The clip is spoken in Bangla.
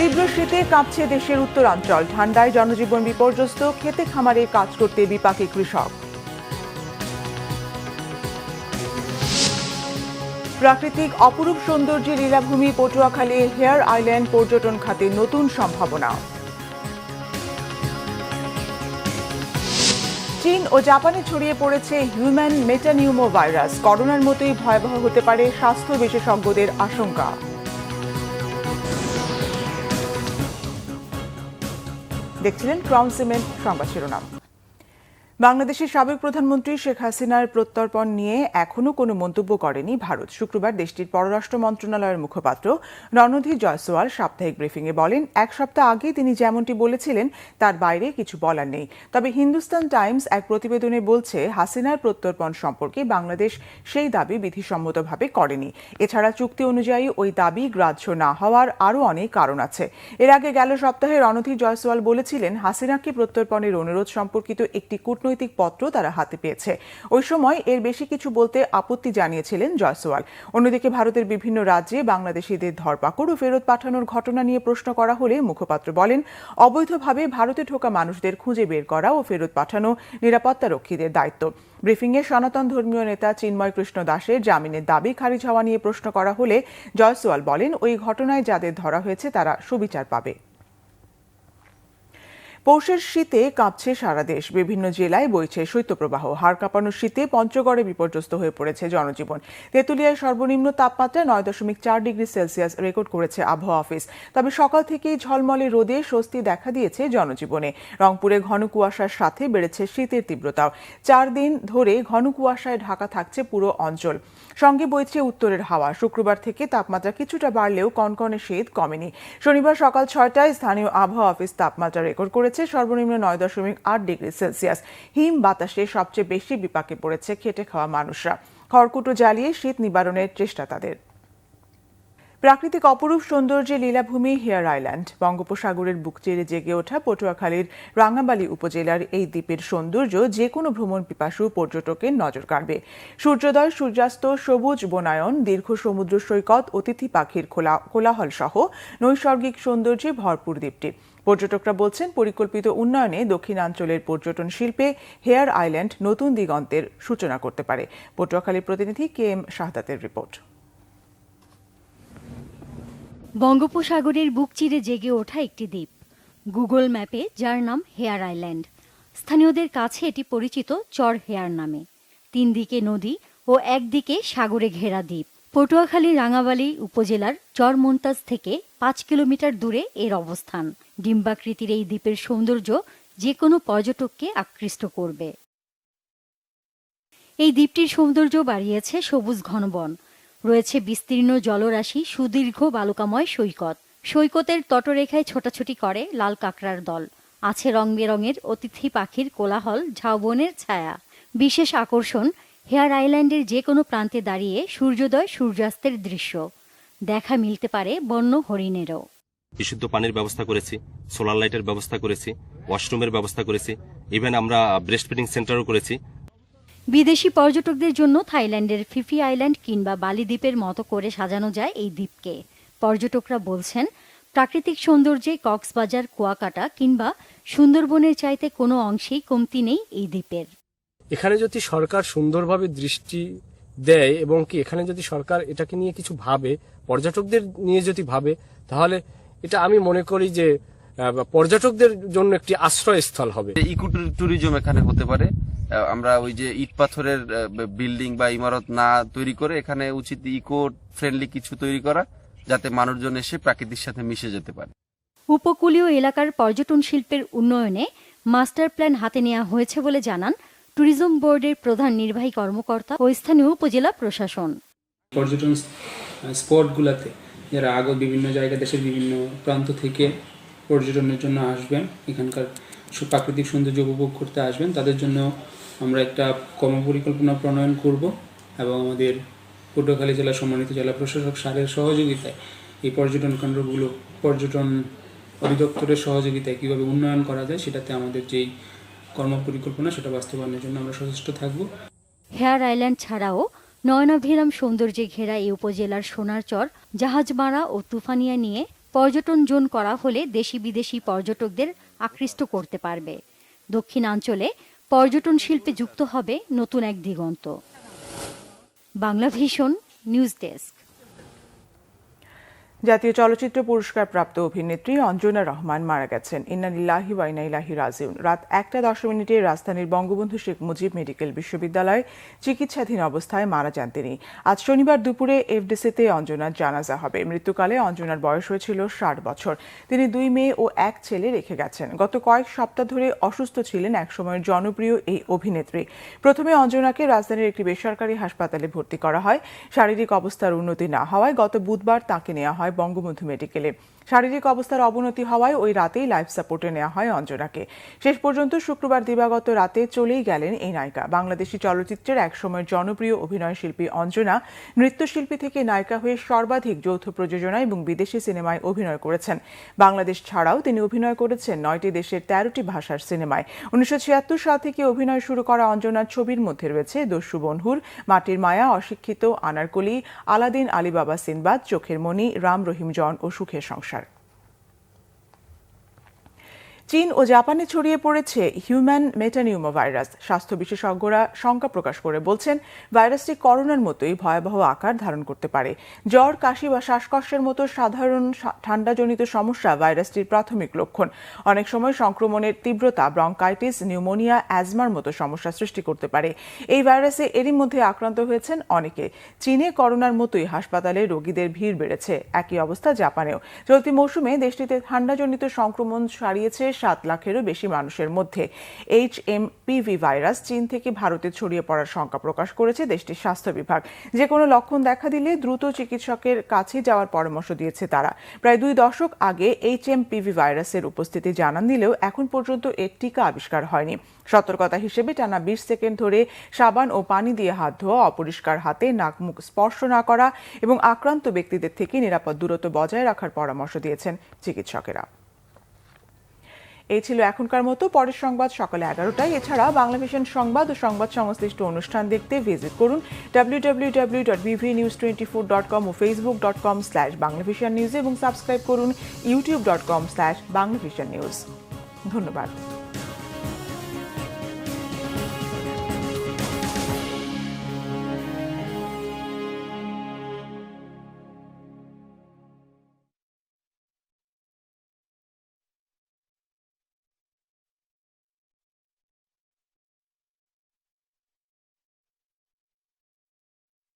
তীব্র শীতে কাঁপছে দেশের উত্তরাঞ্চল, ঠান্ডায় জনজীবন বিপর্যস্ত, খেতে খামারে কাজ করতে বিপাকে কৃষক। প্রাকৃতিক অপরূপ সৌন্দর্যের লীলাভূমি পটুয়াখালী হেয়ার আইল্যান্ড পর্যটন খাতে নতুন সম্ভাবনা। চীন ও জাপানে ছড়িয়ে পড়েছে হিউম্যান মেটানিউমো ভাইরাস, করোনার মতোই ভয়াবহ হতে পারে স্বাস্থ্য বিশেষজ্ঞদের আশঙ্কা। দেখছিলেন ক্রাউন সিমেন্ট সংবাদ শিরোনাম। বাংলাদেশের সাবেক প্রধানমন্ত্রী শেখ হাসিনার প্রত্যর্পণ নিয়ে এখনো কোনো মন্তব্য করেনি ভারত। শুক্রবার দেশটির পররাষ্ট্র মন্ত্রণালয়ের মুখপাত্র রণধীর জয়সওয়াল সাপ্তাহিক ব্রিফিংয়ে বলেন, এক সপ্তাহ আগে তিনি যেমনটি বলেছিলেন তার বাইরে কিছু বলার নেই। তবে হিন্দুস্তান টাইমস এক প্রতিবেদনে বলছে, হাসিনার প্রত্যর্পণ সম্পর্কে বাংলাদেশ সেই দাবি বিধিসম্মতভাবে করেনি। এছাড়া চুক্তি অনুযায়ী ওই দাবি গ্রাহ্য না হওয়ার আরও অনেক কারণ আছে। এর আগে গেল সপ্তাহে রণধীর জয়সওয়াল বলেছিলেন, হাসিনাকে প্রত্যর্পণের অনুরোধ সম্পর্কিত একটি কূটনৈতিক পত্র তারা হাতে পেয়েছে। ওই সময় এর বেশি কিছু বলতে আপত্তি জানিয়েছিলেন জয়সওয়াল। অন্যদিকে ভারতের বিভিন্ন রাজ্যে বাংলাদেশিদের ধরপাকড় ও ফেরত পাঠানোর ঘটনা নিয়ে প্রশ্ন করা হলে মুখপাত্র বলেন, অবৈধভাবে ভারতে ঢোকা মানুষদের খুঁজে বের করা ও ফেরত পাঠানো নিরাপত্তারক্ষীদের দায়িত্ব। ব্রিফিংয়ে সনাতন ধর্মীয় নেতা চিন্ময় কৃষ্ণ দাসের জামিনের দাবি খারিজ হওয়া নিয়ে প্রশ্ন করা হলে জয়সওয়াল বলেন, ওই ঘটনায় যাদের ধরা হয়েছে তারা সুবিচার পাবে। পৌষের শীতে কাঁপছে সারা দেশ, বিভিন্ন জেলায় বইছে শৈত্যপ্রবাহ। হাড় কাঁপানোর শীতে পঞ্চগড়ে বিপর্যস্ত হয়ে পড়েছে জনজীবন। তেঁতুলিয়ায় সর্বনিম্ন তাপমাত্রা 9.4 ডিগ্রি সেলসিয়াস রেকর্ড করেছে আবহাওয়া অফিস। তবে সকাল থেকেই ঝলমলে রোদে স্বস্তি দেখা দিয়েছে জনজীবনে। রংপুরে ঘন কুয়াশার সাথে বেড়েছে শীতের তীব্রতাও। 4 দিন ধরে ঘন কুয়াশায় ঢাকা থাকছে পুরো অঞ্চল, সঙ্গে বইছে উত্তরের হাওয়া। শুক্রবার থেকে তাপমাত্রা কিছুটা বাড়লেও কনকনে শীত কমেনি। শনিবার সকাল 6টায় স্থানীয় আবহাওয়া অফিস তাপমাত্রা রেকর্ড করেছে সর্বনিম্ন 9.8 ডিগ্রি সেলসিয়াস। হিম বাতাসে সবচেয়ে বেশি বিপাকে পড়েছে খেটে খাওয়া মানুষরা। খড়কুটো জ্বালিয়ে শীত নিবারণের চেষ্টা তাদের। প্রাকৃতিক অপরূপ সৌন্দর্যের লীলাভূমি হেয়ার আইল্যান্ড। বঙ্গোপসাগরের বুক চিরে জেগে ওঠা পটুয়াখালীর রাঙ্গাবালী উপজেলার এই দ্বীপের সৌন্দর্য যে কোনো ভ্রমণ পিপাসু পর্যটকের নজর কাড়বে। সূর্যোদয়, সূর্যাস্ত, সবুজ বনায়ন, দীর্ঘ সমুদ্র সৈকত, অতিথি পাখির কোলাহল সহ নৈসর্গিক সৌন্দর্যে ভরপুর দ্বীপটি। পর্যটকরা বলছেন, পরিকল্পিত উন্নয়নে দক্ষিণাঞ্চলের পর্যটন শিল্পে হেয়ার আইল্যান্ড নতুন দিগন্তের সূচনা করতে পারে। পটুয়াখালীর প্রতিনিধি KM শাহাদাতের রিপোর্ট। বঙ্গোপসাগরের বুক চিরে জেগে ওঠা একটি দ্বীপ, গুগল ম্যাপে যার নাম হেয়ার আইল্যান্ড। স্থানীয়দের কাছে এটি পরিচিত চর হেয়ার নামে। 3 দিকে নদী ও একদিকে সাগরে ঘেরা দ্বীপ। পটুয়াখালী রাঙ্গাবালী উপজেলার চর মন্তাজ থেকে 5 কিলোমিটার দূরে এর অবস্থান। ডিম্বাকৃতির এই দ্বীপের সৌন্দর্য যে কোনো পর্যটককে আকৃষ্ট করবে। এই দ্বীপটির সৌন্দর্য বাড়িয়েছে সবুজ ঘন বন, রয়েছে বিস্তীর্ণ জলরাশি, সুদীর্ঘ বালুকাময় সৈকত। সৈকতের তটরেখায় ছোটাছুটি করে লাল কাঁকড়ার দল। আছে রং বেরঙের অতিথি পাখির কোলাহল, ঝাউবনের ছায়া। বিশেষ আকর্ষণ হেয়ার আইল্যান্ডের যে কোনো প্রান্তে দাঁড়িয়ে সূর্যোদয় সূর্যাস্তের দৃশ্য দেখা মিলতে পারে বন্য হরিণেরও। বিশুদ্ধ পানির ব্যবস্থা করেছি, সোলার লাইটের ব্যবস্থা করেছি, ওয়াশরুমের ব্যবস্থা করেছি, ইভেন আমরা ব্রেস্ট ফিডিং সেন্টারও করেছি। বিদেশি পর্যটকদের জন্য থাইল্যান্ডের ফিফি আইল্যান্ড কিংবা বালি দ্বীপের মতো করে সাজানো যায় এই দ্বীপকে। পর্যটকরা বলছেন, প্রাকৃতিক সৌন্দর্যে কক্সবাজার, কুয়াকাটা কিংবা সুন্দরবনের চাইতে কোনো অংশেই কমতি নেই এই দ্বীপের। এখানে যদি সরকার সুন্দরভাবে দৃষ্টি দেয় এবং কি এখানে যদি সরকার এটাকে নিয়ে কিছু ভাবে, পর্যটকদের নিয়ে যদি ভাবে, তাহলে এটা আমি মনে করি যে পর্যটকদের জন্য একটি আশ্রয়স্থল হবে। ইকো ট্যুরিজম এখানে হতে পারে। আমরা ওই যে ইট পাথরের বিল্ডিং বা ইমারত না তৈরি করে এখানে উচিত ইকো ফ্রেন্ডলি কিছু তৈরি করা, যাতে মানুষজন এসে প্রকৃতির সাথে মিশে যেতে পারে। উপকূলীয় এলাকার পর্যটন শিল্পের উন্নয়নে মাস্টার প্ল্যান হাতে নেওয়া হয়েছে বলে জানান ট্যুরিজম বোর্ডের প্রধান নির্বাহী কর্মকর্তা ও স্থানীয় উপজেলা প্রশাসন। পর্যটন স্পটগুলোতে যারা বিভিন্ন জায়গা, দেশের বিভিন্ন প্রান্ত থেকে পর্যটনের জন্য আসবেন, এখানকার প্রাকৃতিক সৌন্দর্য উপভোগ করতে আসবেন, তাদের জন্য আমরা একটা কর্মপরিকল্পনা প্রণয়ন করব এবং আমাদের পটুয়াখালী জেলা সম্মানিত জেলা প্রশাসক স্যারের সহযোগিতায় এই পর্যটন কেন্দ্রগুলো পর্যটন অধিদপ্তরের সহযোগিতায় কীভাবে উন্নয়ন করা যায়, সেটাতে আমাদের যেই কর্মপরিকল্পনা সেটা বাস্তবায়নের জন্য আমরা সচেষ্ট থাকব। হেয়ার আইল্যান্ড ছাড়াও নয়নাভিরাম সৌন্দর্যে ঘেরা এই উপজেলার সোনারচর, জাহাজমারা ও তুফানিয়া নিয়ে পর্যটন জোন করা হলে দেশি বিদেশি পর্যটকদের আকৃষ্ট করতে পারবে। দক্ষিণাঞ্চলে পর্যটন শিল্পে যুক্ত হবে নতুন এক দিগন্ত। Bangla vision news desk. জাতীয় চলচ্চিত্র পুরস্কার প্রাপ্ত অভিনেত্রী অঞ্জনা রহমান মারা গেছেন। ইন্না লিল্লাহি ওয়া ইন্না ইলাইহি রাজিউন। রাত 1:10 রাজধানীর বঙ্গবন্ধু শেখ মুজিব মেডিকেল বিশ্ববিদ্যালয়ে চিকিৎসাধীন অবস্থায় মারা যান তিনি। আজ শনিবার দুপুরে এফডিসিতে অঞ্জনার জানাজা হবে। মৃত্যুকালে অঞ্জনার বয়স হয়েছিল 60 বছর। তিনি 2 মেয়ে ও 1 ছেলে রেখে গেছেন। গত কয়েক সপ্তাহ ধরে অসুস্থ ছিলেন একসময়ের জনপ্রিয় এই অভিনেত্রী। প্রথমে অঞ্জনাকে রাজধানীর একটি বেসরকারি হাসপাতালে ভর্তি করা হয়। শারীরিক অবস্থার উন্নতি না হওয়ায় গত বুধবার তাকে নেওয়া হয় বঙ্গবন্ধু মেডিকেলে। শারীরিক অবস্থার অবনতি হওয়ায় ওই রাতেই লাইফ সাপোর্টে নেওয়া হয় অঞ্জনাকে। শেষ পর্যন্ত শুক্রবার দিবাগত রাতে চলেই গেলেন এই নায়িকা। বাংলাদেশি চলচ্চিত্রের একসময়ের জনপ্রিয় অভিনয় শিল্পী অঞ্জনা নৃত্যশিল্পী থেকে নায়িকা হয়ে সর্বাধিক যৌথ প্রযোজনা এবং বিদেশি সিনেমায় অভিনয় করেছেন। বাংলাদেশ ছাড়াও তিনি অভিনয় করেছেন 9টি দেশের 13টি ভাষার সিনেমায়। 1976 সাল থেকে অভিনয় শুরু করা অঞ্জনার ছবির মধ্যে রয়েছে দস্যু বনহুর, মাটির মায়া, অশিক্ষিত, আনারকলি, আলাদিন, আলিবাবা সিনবাদ, চোখের মণি, রাম রহিম জন ও সুখের সংসার। চীন ও জাপানে ছড়িয়ে পড়েছে হিউম্যান মেটানিউমো ভাইরাস। স্বাস্থ্য বিশেষজ্ঞরা শঙ্কা প্রকাশ করে বলছেন ভাইরাসটি করোনার মতোই ভয়াবহ আকার ধারণ করতে পারে। জ্বর, কাশি বা শ্বাসকষ্টের মতো সাধারণ ঠান্ডাজনিত সমস্যা ভাইরাসটির প্রাথমিক লক্ষণ। অনেক সময় সংক্রমণের তীব্রতা ব্রঙ্কাইটিস, নিউমোনিয়া, অ্যাজমার মতো সমস্যা সৃষ্টি করতে পারে। এই ভাইরাসে এরই মধ্যে আক্রান্ত হয়েছেন অনেকে। চীনে করোনার মতোই হাসপাতালে রোগীদের ভিড় বেড়েছে। একই অবস্থা জাপানেও। চলতি মৌসুমে দেশটিতে ঠান্ডাজনিত সংক্রমণ ছড়িয়েছে 7 লাখেরও বেশি মানুষের মধ্যে। HMPV ভাইরাস চীন থেকে ভারতে ছড়িয়ে পড়ার শঙ্কা প্রকাশ করেছে দেশটির স্বাস্থ্য বিভাগ। যে কোনো লক্ষণ দেখা দিলে দ্রুত চিকিৎসকের কাছে যাওয়ার পরামর্শ দিয়েছে তারা। প্রায় 2 দশক আগে HMPV ভাইরাসের উপস্থিতি জানান দিলেও এখন পর্যন্ত এর টিকা আবিষ্কার হয়নি। সতর্কতা হিসেবে টানা 20 সেকেন্ড ধরে সাবান ও পানি দিয়ে হাত ধোয়া, অপরিষ্কার হাতে নাক মুখ স্পর্শ না করা এবং আক্রান্ত ব্যক্তিদের থেকে নিরাপদ দূরত্ব বজায় রাখার পরামর্শ দিয়েছেন চিকিৎসকেরা। এই ছিল এখনকার মতো। পরের সংবাদ সকালে 11টায়। এছাড়া বাংলা ভিশন সংবাদ ও সংবাদ সংশ্লিষ্ট অনুষ্ঠান দেখতে ভিজিট করুন www.bvnews24.com ও facebook.com/banglavisionnews এবং সাবস্ক্রাইব করুন youtube.com/banglavisionnews। ধন্যবাদ।